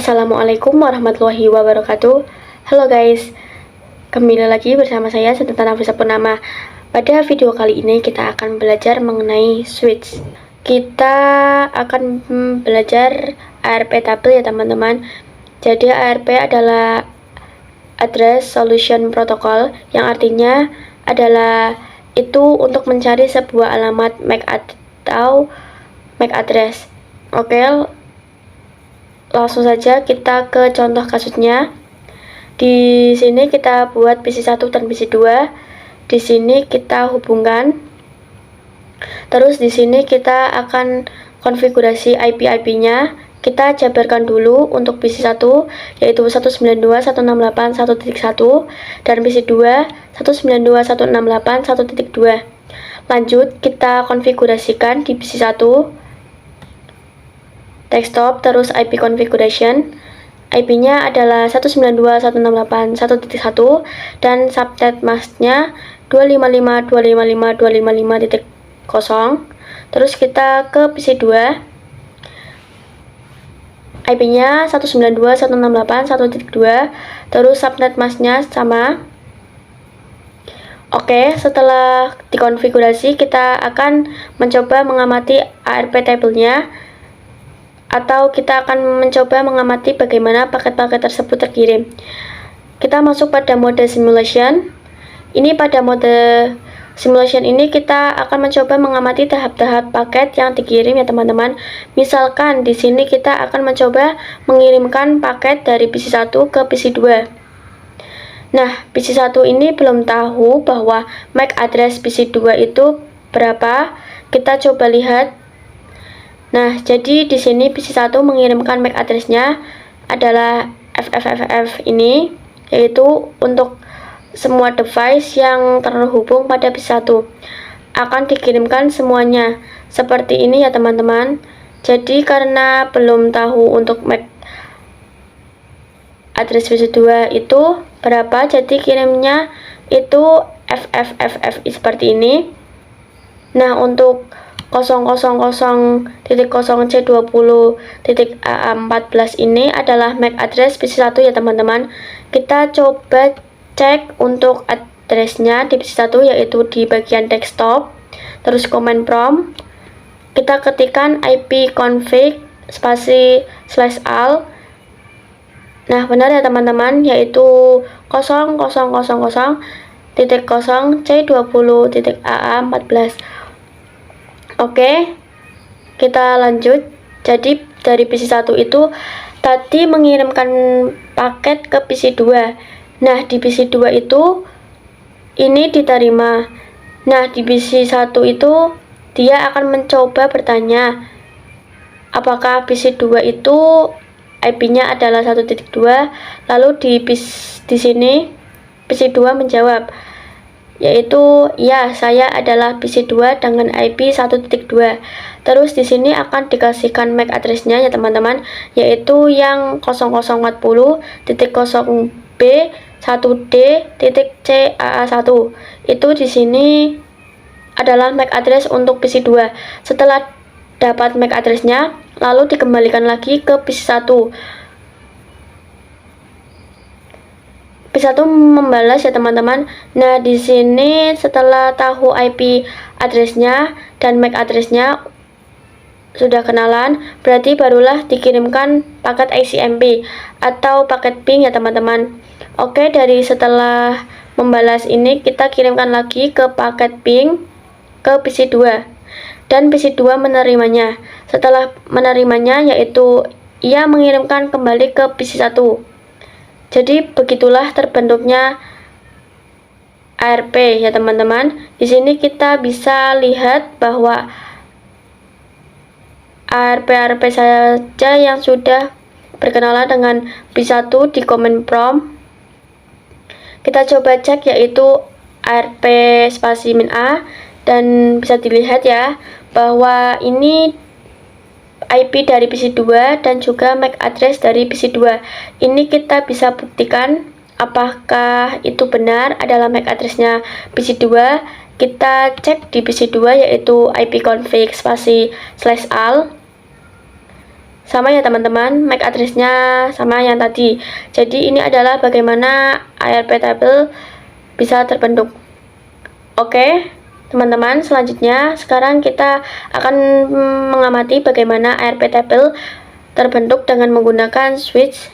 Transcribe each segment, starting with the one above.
Assalamualaikum warahmatullahi wabarakatuh. Halo guys, kembali lagi bersama saya Sinta Nafisa Purnama. Pada video kali ini kita akan belajar mengenai switch. Kita akan belajar ARP table ya teman-teman. Jadi ARP adalah Address Solution Protocol, yang artinya adalah itu untuk mencari sebuah alamat MAC atau MAC address. Oke, langsung saja kita ke contoh kasusnya. Di sini kita buat PC1 dan PC2. Di sini kita hubungkan. Terus di sini kita akan konfigurasi IP-nya. Kita jabarkan dulu untuk PC1 yaitu 192.168.1.1 dan PC2 192.168.1.2. Lanjut kita konfigurasikan di PC1 desktop, terus IP configuration. IP-nya adalah 192.168.1.1 dan subnet masknya 255.255.255.0. Terus kita ke PC2. IP-nya 192.168.1.2, terus subnet masknya sama. Oke, setelah dikonfigurasi kita akan mencoba mengamati ARP table-nya, atau kita akan mencoba mengamati bagaimana paket-paket tersebut terkirim. Kita masuk pada mode simulation. Ini pada mode simulation ini kita akan mencoba mengamati tahap-tahap paket yang dikirim ya teman-teman. Misalkan di sini kita akan mencoba mengirimkan paket dari PC1 ke PC2. Nah, PC1 ini belum tahu bahwa MAC address PC2 itu berapa. Kita coba lihat. Nah, jadi di sini PC1 mengirimkan MAC address-nya adalah FFFF ini, yaitu untuk semua device yang terhubung pada PC1 akan dikirimkan semuanya seperti ini ya teman-teman. Jadi karena belum tahu untuk MAC address PC2 itu berapa, jadi kirimnya itu FFFF seperti ini. Nah, untuk 000.0C20.AA14 ini adalah MAC address PC1 ya teman-teman. Kita coba cek untuk addressnya di PC1 yaitu di bagian desktop, terus command prompt kita ketikkan ipconfig spasi /al. Nah, benar ya teman-teman, yaitu 0.000.0C20.AA14. Oke, kita lanjut. Jadi dari PC1 itu tadi mengirimkan paket ke PC2. Nah, di PC2 itu ini diterima. Nah, di PC1 itu dia akan mencoba bertanya apakah PC2 itu IP-nya adalah 1.2. Lalu di sini PC2 menjawab yaitu ya, saya adalah PC2 dengan IP 1.2. Terus di sini akan dikasihkan MAC address-nya ya teman-teman, yaitu yang 0010.B1D.CAA1. Itu di sini adalah MAC address untuk PC2. Setelah dapat MAC address-nya, lalu dikembalikan lagi ke PC1. PC1 membalas ya teman-teman. Nah, di sini setelah tahu IP address-nya dan MAC address-nya sudah kenalan, berarti barulah dikirimkan paket ICMP atau paket ping ya teman-teman. Oke, dari setelah membalas ini kita kirimkan lagi ke paket ping ke PC2 dan PC2 menerimanya. Setelah menerimanya, yaitu ia mengirimkan kembali ke PC1. Jadi begitulah terbentuknya ARP ya teman-teman. Di sini kita bisa lihat bahwa ARP saja yang sudah berkenalan dengan PC1 di command prompt. Kita coba cek yaitu ARP spasi -a, dan bisa dilihat ya bahwa ini IP dari PC2 dan juga MAC address dari PC2. Ini kita bisa buktikan apakah itu benar adalah MAC address-nya PC2. Kita cek di PC2 yaitu ipconfig spasi /al. Sama ya teman-teman, MAC address-nya sama yang tadi. Jadi ini adalah bagaimana ARP table bisa terbentuk. Oke, teman-teman, selanjutnya sekarang kita akan mengamati bagaimana ARP table terbentuk dengan menggunakan switch.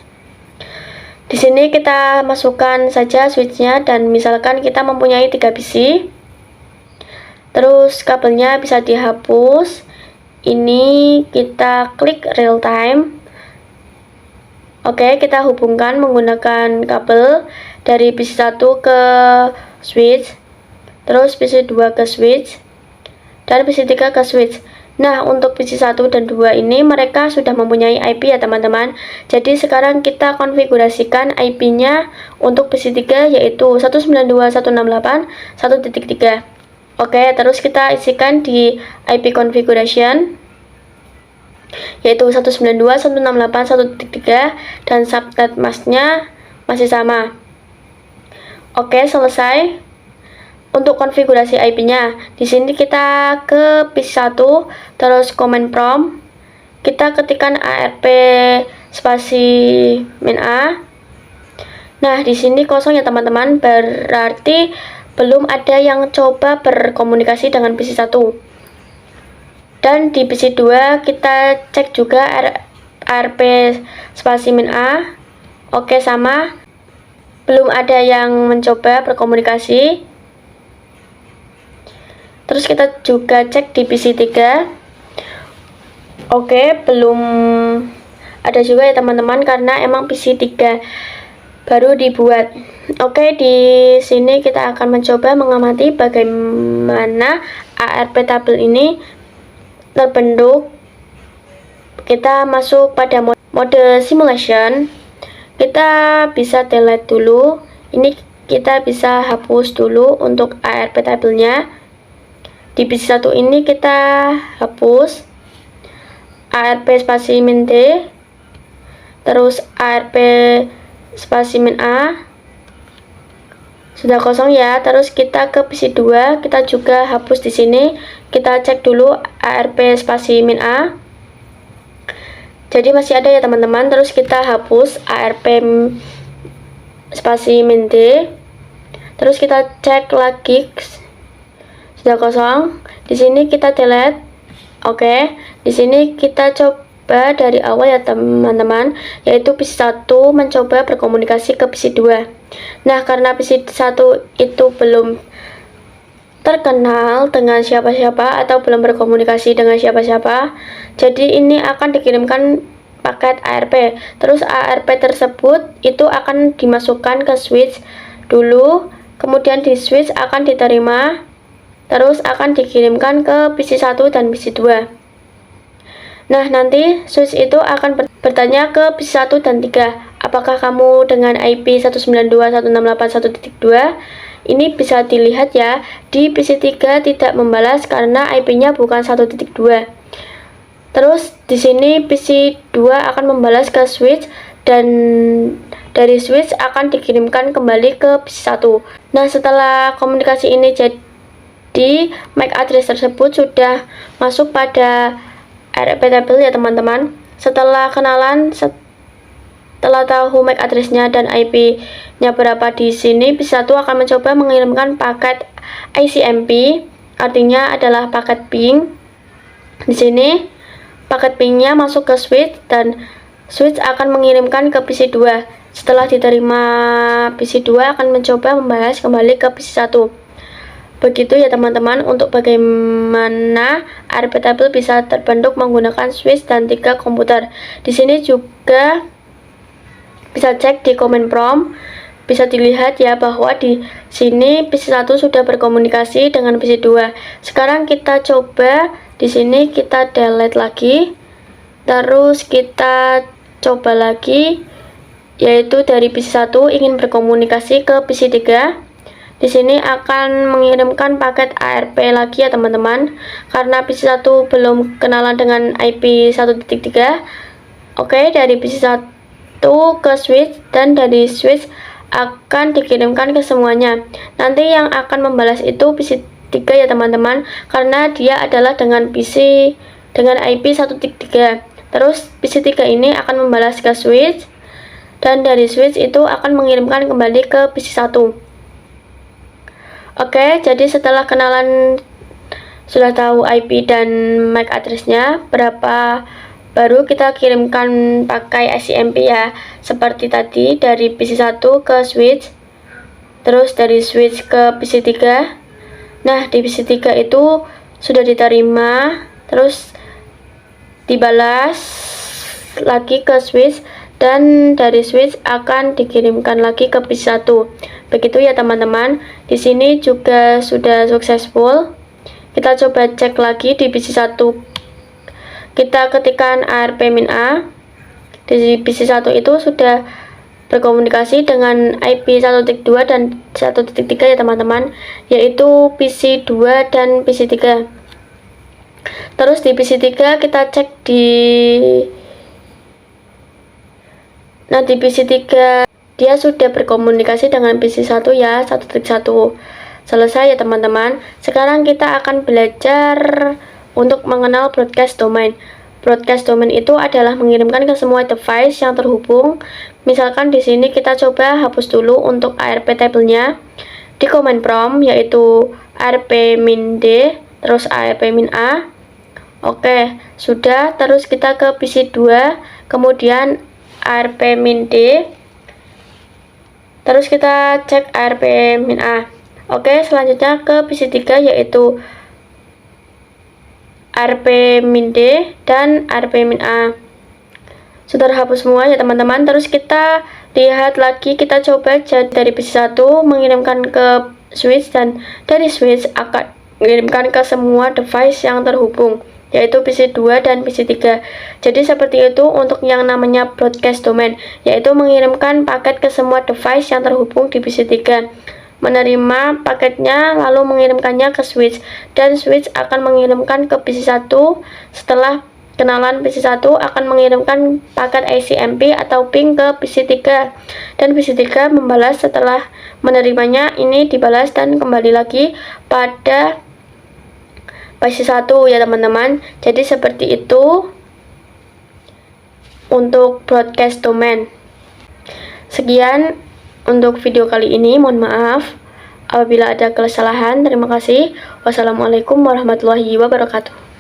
Di sini kita masukkan saja switchnya dan misalkan kita mempunyai 3 PC. Terus kabelnya bisa dihapus. Ini kita klik real time. Oke, kita hubungkan menggunakan kabel dari PC 1 ke switch, terus PC 2 ke switch, dan PC 3 ke switch. Nah, untuk PC 1 dan 2 ini mereka sudah mempunyai IP ya teman-teman. Jadi sekarang kita konfigurasikan IP-nya untuk PC 3 yaitu 192.168.1.3. Oke, terus kita isikan di IP configuration yaitu 192.168.1.3 dan subnet masknya masih sama. Oke, selesai. Untuk konfigurasi IP-nya, di sini kita ke PC 1, terus command prompt, kita ketikkan ARP spasi min A. Nah, di sini kosong ya teman-teman, berarti belum ada yang coba berkomunikasi dengan PC 1. Dan di PC 2 kita cek juga ARP spasi min A. Oke, sama. Belum ada yang mencoba berkomunikasi. Terus kita juga cek di PC 3. Oke, belum ada juga ya teman-teman karena emang PC 3 baru dibuat. Oke, di sini kita akan mencoba mengamati bagaimana ARP table ini terbentuk. Kita masuk pada mode simulation. Kita bisa delete dulu. Ini kita bisa hapus dulu untuk ARP table-nya. Di PC 1 ini kita hapus ARP spasi min D, terus ARP spasi min A. Sudah kosong ya. Terus kita ke PC 2, kita juga hapus di sini. Kita cek dulu ARP spasi min A. Jadi masih ada ya teman-teman. Terus kita hapus ARP spasi min D. Terus kita cek lagi. Sudah kosong. Di sini kita delete. Oke, di sini kita coba dari awal ya teman-teman, yaitu PC 1 mencoba berkomunikasi ke PC 2. Nah, karena PC 1 itu belum terkenal dengan siapa-siapa atau belum berkomunikasi dengan siapa-siapa, jadi ini akan dikirimkan paket ARP. Terus ARP tersebut itu akan dimasukkan ke switch dulu, kemudian di switch akan diterima, terus akan dikirimkan ke PC 1 dan PC 2. Nah, nanti switch itu akan bertanya ke PC 1 dan 3, apakah kamu dengan IP 192.168.1.2? Ini bisa dilihat ya, di PC 3 tidak membalas karena IP-nya bukan 1.2. Terus di sini PC 2 akan membalas ke switch dan dari switch akan dikirimkan kembali ke PC 1. Nah, setelah komunikasi ini jadi MAC address tersebut sudah masuk pada ARP table ya teman-teman. Setelah kenalan, setelah tahu MAC address-nya dan IP-nya berapa di sini, PC 1 akan mencoba mengirimkan paket ICMP, artinya adalah paket ping. Di sini paket pingnya masuk ke switch dan switch akan mengirimkan ke PC 2. Setelah diterima, PC 2 akan mencoba membalas kembali ke PC 1. Begitu ya teman-teman untuk bagaimana ARP table bisa terbentuk menggunakan switch dan 3 komputer. Di sini juga bisa cek di command prompt, bisa dilihat ya bahwa di sini PC 1 sudah berkomunikasi dengan PC 2. Sekarang kita coba di sini kita delete lagi. Terus kita coba lagi, yaitu dari PC 1 ingin berkomunikasi ke PC 3. Di sini akan mengirimkan paket ARP lagi ya teman-teman, karena PC 1 belum kenalan dengan IP 1.3. Oke, dari PC 1 ke switch dan dari switch akan dikirimkan ke semuanya. Nanti yang akan membalas itu PC 3 ya teman-teman, karena dia adalah dengan PC dengan IP 1.3. Terus PC3 ini akan membalas ke switch, dan dari switch itu akan mengirimkan kembali ke PC1. Oke, jadi setelah kenalan sudah tahu IP dan MAC address-nya berapa, baru kita kirimkan pakai SIMP ya, seperti tadi dari PC1 ke switch, terus dari switch ke PC3. Nah, di PC3 itu sudah diterima, terus dibalas lagi ke switch, dan dari switch akan dikirimkan lagi ke PC1. Begitu ya teman-teman. Di sini juga sudah successful. Kita coba cek lagi di PC1. Kita ketikkan ARP-A. Di PC1 itu sudah berkomunikasi dengan IP 1.2 dan 1.3 ya teman-teman, yaitu PC2 dan PC3. Terus di PC3 kita cek di PC3 dia sudah berkomunikasi dengan PC1 ya, 1.1. Selesai ya teman-teman. Sekarang kita akan belajar untuk mengenal broadcast domain. Broadcast domain itu adalah mengirimkan ke semua device yang terhubung. Misalkan di sini kita coba hapus dulu untuk ARP table-nya di command prompt, yaitu arp-d terus arp-a. Oke, sudah. Terus kita ke PC2, kemudian arp-d, terus kita cek arp-a. Oke, selanjutnya ke PC3, yaitu arp-d dan arp-a. Sudah terhapus semua ya teman-teman. Terus kita lihat lagi, kita coba dari PC1 mengirimkan ke switch, dan dari switch akan mengirimkan ke semua device yang terhubung, yaitu PC2 dan PC3. Jadi seperti itu untuk yang namanya broadcast domain, yaitu mengirimkan paket ke semua device yang terhubung di PC3, menerima paketnya lalu mengirimkannya ke switch, dan switch akan mengirimkan ke PC1. Setelah kenalan, PC1 akan mengirimkan paket ICMP atau ping ke PC3, dan PC3 membalas. Setelah menerimanya, ini dibalas dan kembali lagi pada PC1 ya teman-teman. Jadi seperti itu untuk broadcast domain. Sekian untuk video kali ini. Mohon maaf apabila ada kesalahan. Terima kasih. Wassalamualaikum warahmatullahi wabarakatuh.